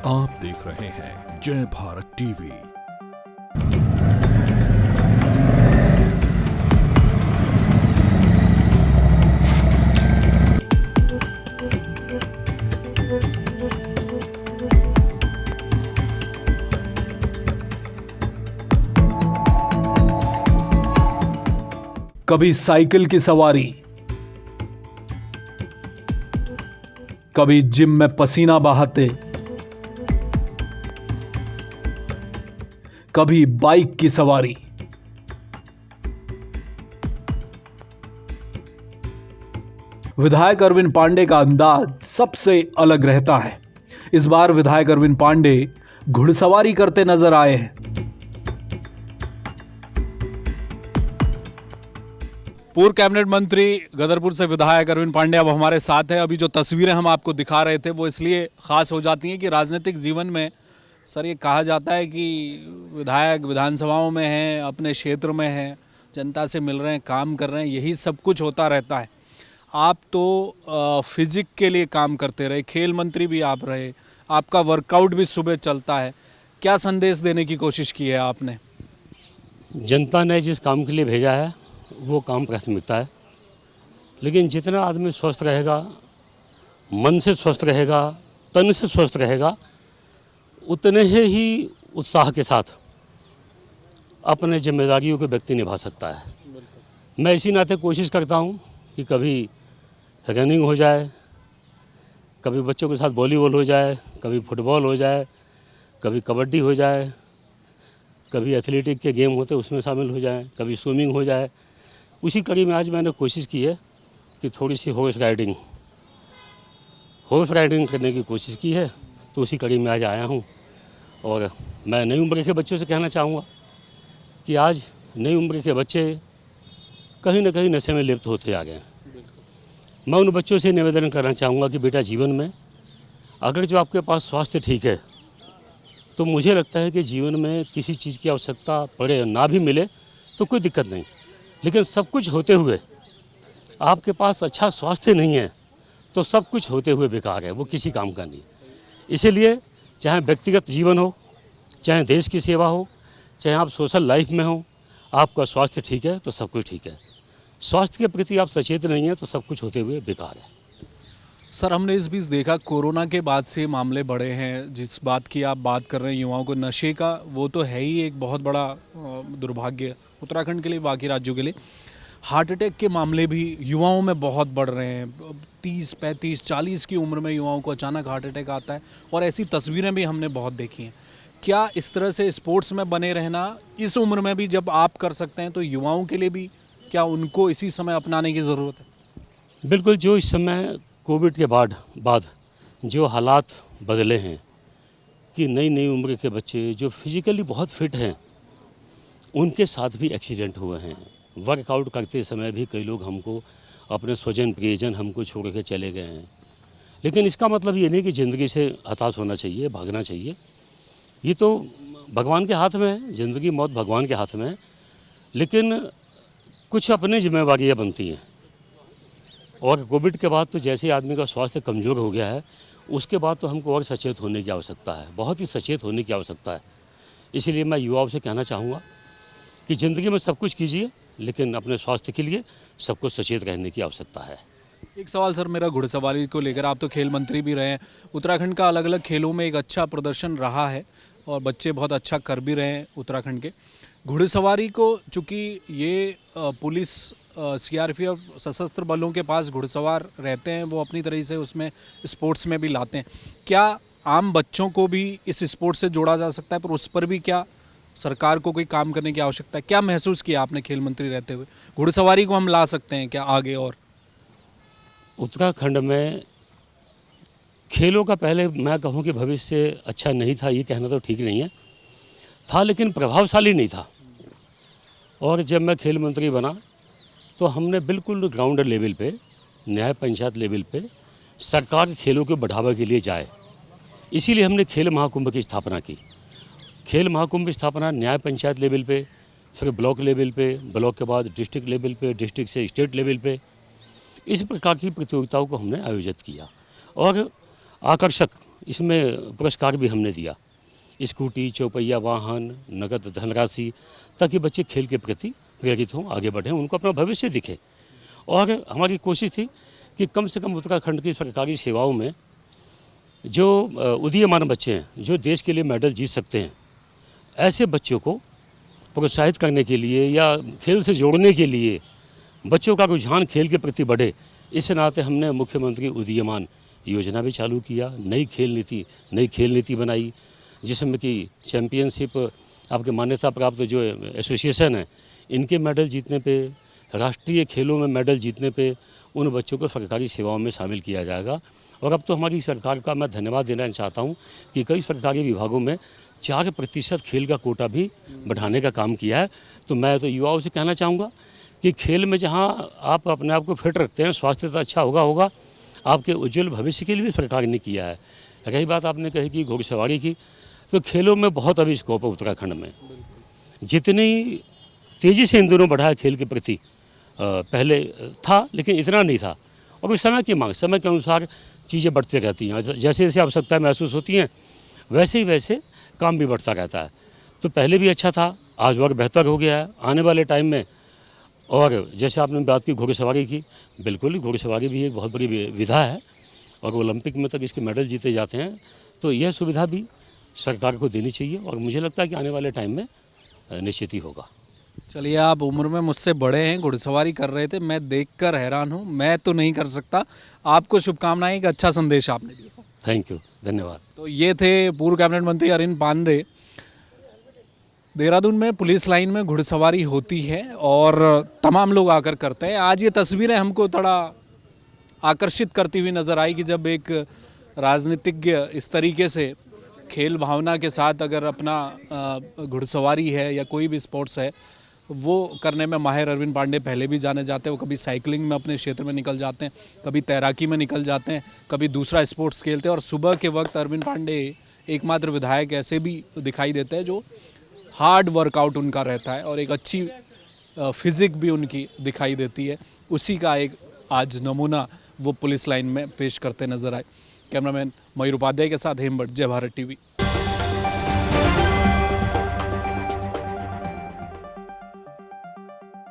आप देख रहे हैं जय भारत टीवी। कभी साइकिल की सवारी, कभी जिम में पसीना बहाते, कभी बाइक की सवारी। विधायक अरविंद पांडे का अंदाज सबसे अलग रहता है। इस बार विधायक अरविंद पांडे घुड़सवारी करते नजर आए हैं। पूर्व कैबिनेट मंत्री गदरपुर से विधायक अरविंद पांडे अब हमारे साथ हैं। अभी जो तस्वीरें हम आपको दिखा रहे थे वो इसलिए खास हो जाती हैं कि राजनीतिक जीवन में सर ये कहा जाता है कि विधायक विधानसभाओं में हैं, अपने क्षेत्र में हैं, जनता से मिल रहे हैं, काम कर रहे हैं, यही सब कुछ होता रहता है। आप तो फिजिक के लिए काम करते रहे, खेल मंत्री भी आप रहे, आपका वर्कआउट भी सुबह चलता है। क्या संदेश देने की कोशिश की है आपने? जनता ने जिस काम के लिए भेजा है वो काम प्राथमिकता है, लेकिन जितना आदमी स्वस्थ रहेगा, मन से स्वस्थ रहेगा, तन से स्वस्थ रहेगा, उतने ही उत्साह के साथ अपने जिम्मेदारियों को व्यक्ति निभा सकता है। मैं इसी नाते कोशिश करता हूँ कि कभी रनिंग हो जाए, कभी बच्चों के साथ वॉलीबॉल हो जाए, कभी फुटबॉल हो जाए, कभी कबड्डी हो जाए, कभी एथलेटिक के गेम होते उसमें शामिल हो जाए, कभी स्विमिंग हो जाए। उसी कड़ी में आज मैंने कोशिश की है कि थोड़ी सी हॉर्स राइडिंग करने की कोशिश की है, तो उसी कड़ी में आज आया हूँ। और मैं नई उम्र के बच्चों से कहना चाहूँगा कि आज नई उम्र के बच्चे कहीं ना कहीं नशे में लिप्त होते आ गए। मैं उन बच्चों से निवेदन करना चाहूँगा कि बेटा, जीवन में अगर जो आपके पास स्वास्थ्य ठीक है तो मुझे लगता है कि जीवन में किसी चीज़ की आवश्यकता पड़े ना भी मिले तो कोई दिक्कत नहीं, लेकिन सब कुछ होते हुए आपके पास अच्छा स्वास्थ्य नहीं है तो सब कुछ होते हुए बेकार है, वो किसी काम का नहीं। इसीलिए चाहे व्यक्तिगत जीवन हो, चाहे देश की सेवा हो, चाहे आप सोशल लाइफ में हो, आपका स्वास्थ्य ठीक है तो सब कुछ ठीक है। स्वास्थ्य के प्रति आप सचेत नहीं हैं तो सब कुछ होते हुए बेकार है। सर, हमने इस बीच देखा कोरोना के बाद से मामले बढ़े हैं। जिस बात की आप बात कर रहे हैं युवाओं को नशे का, वो तो है ही एक बहुत बड़ा दुर्भाग्य उत्तराखंड के लिए, बाकी राज्यों के लिए। हार्ट अटैक के मामले भी युवाओं में बहुत बढ़ रहे हैं। 30, 35, 40 की उम्र में युवाओं को अचानक हार्ट अटैक आता है और ऐसी तस्वीरें भी हमने बहुत देखी हैं। क्या इस तरह से स्पोर्ट्स में बने रहना इस उम्र में भी जब आप कर सकते हैं तो युवाओं के लिए भी क्या उनको इसी समय अपनाने की ज़रूरत है? बिल्कुल, जो इस समय कोविड के बाद जो हालात बदले हैं कि नई नई उम्र के बच्चे जो फिजिकली बहुत फिट हैं उनके साथ भी एक्सीडेंट हुए हैं। वर्कआउट करते समय भी कई लोग हमको, अपने स्वजन प्रियजन हमको छोड़ के चले गए हैं। लेकिन इसका मतलब ये नहीं कि ज़िंदगी से हताश होना चाहिए, भागना चाहिए। ये तो भगवान के हाथ में है, ज़िंदगी मौत भगवान के हाथ में है, लेकिन कुछ अपनी जिम्मेवारियाँ बनती हैं। और कोविड के बाद तो जैसे आदमी का स्वास्थ्य कमज़ोर हो गया है, उसके बाद तो हमको और सचेत होने की आवश्यकता है, बहुत ही सचेत होने की आवश्यकता है। इसीलिए मैं युवाओं से कहना चाहूँगा कि ज़िंदगी में सब कुछ कीजिए, लेकिन अपने स्वास्थ्य के लिए सबको सचेत रहने की आवश्यकता है। एक सवाल सर मेरा घुड़सवारी को लेकर, आप तो खेल मंत्री भी रहे हैं। उत्तराखंड का अलग अलग खेलों में एक अच्छा प्रदर्शन रहा है और बच्चे बहुत अच्छा कर भी रहे हैं उत्तराखंड के। घुड़सवारी को, चूँकि ये पुलिस, सीआरपीएफ, सशस्त्र बलों के पास घुड़सवार रहते हैं, वो अपनी तरह से उसमें स्पोर्ट्स में भी लाते हैं। क्या आम बच्चों को भी इस स्पोर्ट्स से जोड़ा जा सकता है, पर उस पर भी क्या सरकार को कोई काम करने की आवश्यकता है? क्या महसूस किया आपने खेल मंत्री रहते हुए? घुड़सवारी को हम ला सकते हैं क्या आगे? और उत्तराखंड में खेलों का पहले मैं कहूँ कि भविष्य अच्छा नहीं था, ये कहना तो ठीक नहीं है, था लेकिन प्रभावशाली नहीं था। और जब मैं खेल मंत्री बना तो हमने बिल्कुल ग्राउंड लेवल पे, न्याय पंचायत लेवल पे सरकार खेलों के बढ़ावा के लिए जाए, इसीलिए हमने खेल महाकुंभ की स्थापना की। खेल महाकुंभ की स्थापना न्याय पंचायत लेवल पे, फिर ब्लॉक लेवल पे, ब्लॉक के बाद डिस्ट्रिक्ट लेवल पे, डिस्ट्रिक्ट से स्टेट लेवल पे, इस प्रकार की प्रतियोगिताओं को हमने आयोजित किया। और आकर्षक इसमें पुरस्कार भी हमने दिया, स्कूटी, चौपहिया वाहन, नगद धनराशि, ताकि बच्चे खेल के प्रति प्रेरित हों, आगे बढ़ें, उनको अपना भविष्य दिखे। और हमारी कोशिश थी कि कम से कम उत्तराखंड की सरकारी सेवाओं में जो उदीयमान बच्चे हैं, जो देश के लिए मेडल जीत सकते हैं, ऐसे बच्चों को प्रोत्साहित करने के लिए या खेल से जोड़ने के लिए बच्चों का रुझान खेल के प्रति बढ़े, इस नाते हमने मुख्यमंत्री उदीयमान योजना भी चालू किया। नई खेल नीति बनाई, जिसमें कि चैम्पियनशिप, आपके मान्यता प्राप्त जो एसोसिएशन है, इनके मेडल जीतने पे, राष्ट्रीय खेलों में मेडल जीतने पे उन बच्चों को सरकारी सेवाओं में शामिल किया जाएगा। और अब तो हमारी सरकार का मैं धन्यवाद देना चाहता हूँ कि कई सरकारी विभागों में 4% खेल का कोटा भी बढ़ाने का काम किया है। तो मैं तो युवाओं से कहना चाहूँगा कि खेल में जहाँ आप अपने आप को फिट रखते हैं, स्वास्थ्य तो अच्छा होगा, आपके उज्जवल भविष्य के लिए भी सरकार ने किया है। रही बात आपने कही कि घुड़सवारी की, तो खेलों में बहुत अभी स्कोप है उत्तराखंड में। जितनी तेज़ी से इन दोनों बढ़ा है खेल के प्रति, पहले था लेकिन इतना नहीं था। और उस समय की मांग, समय के अनुसार चीज़ें बढ़ती रहती हैं, जैसे जैसे आवश्यकताएं महसूस होती हैं वैसे ही वैसे काम भी बढ़ता रहता है। तो पहले भी अच्छा था, आज और बेहतर हो गया है आने वाले टाइम में। और जैसे आपने बात की घुड़सवारी की, बिल्कुल घुड़सवारी भी एक बहुत बड़ी विधा है और ओलंपिक में तक इसके मेडल जीते जाते हैं। तो यह सुविधा भी सरकार को देनी चाहिए और मुझे लगता है कि आने वाले टाइम में निश्चित ही होगा। चलिए, आप उम्र में मुझसे बड़े हैं, घुड़सवारी कर रहे थे, मैं देखकर हैरान हूँ, मैं तो नहीं कर सकता। आपको शुभकामनाएं, एक अच्छा संदेश आपने दिया। थैंक यू, धन्यवाद। तो ये थे पूर्व कैबिनेट मंत्री अरविंद पांडे। देहरादून में पुलिस लाइन में घुड़सवारी होती है और तमाम लोग आकर करते हैं। आज ये तस्वीरें हमको थोड़ा आकर्षित करती हुई नज़र आई कि जब एक राजनीतिज्ञ इस तरीके से खेल भावना के साथ अगर अपना घुड़सवारी है या कोई भी स्पोर्ट्स है वो करने में माहिर अरविंद पांडे पहले भी जाने जाते हैं। वो कभी साइकिलिंग में अपने क्षेत्र में निकल जाते हैं, कभी तैराकी में निकल जाते हैं, कभी दूसरा स्पोर्ट्स खेलते हैं। और सुबह के वक्त अरविंद पांडे एकमात्र विधायक ऐसे भी दिखाई देते हैं जो हार्ड वर्कआउट उनका रहता है और एक अच्छी फिजिक भी उनकी दिखाई देती है। उसी का एक आज नमूना वो पुलिस लाइन में पेश करते नजर आए। कैमरामैन मयूर उपाध्याय के साथ हेमभट्ट, जय भारत टीवी।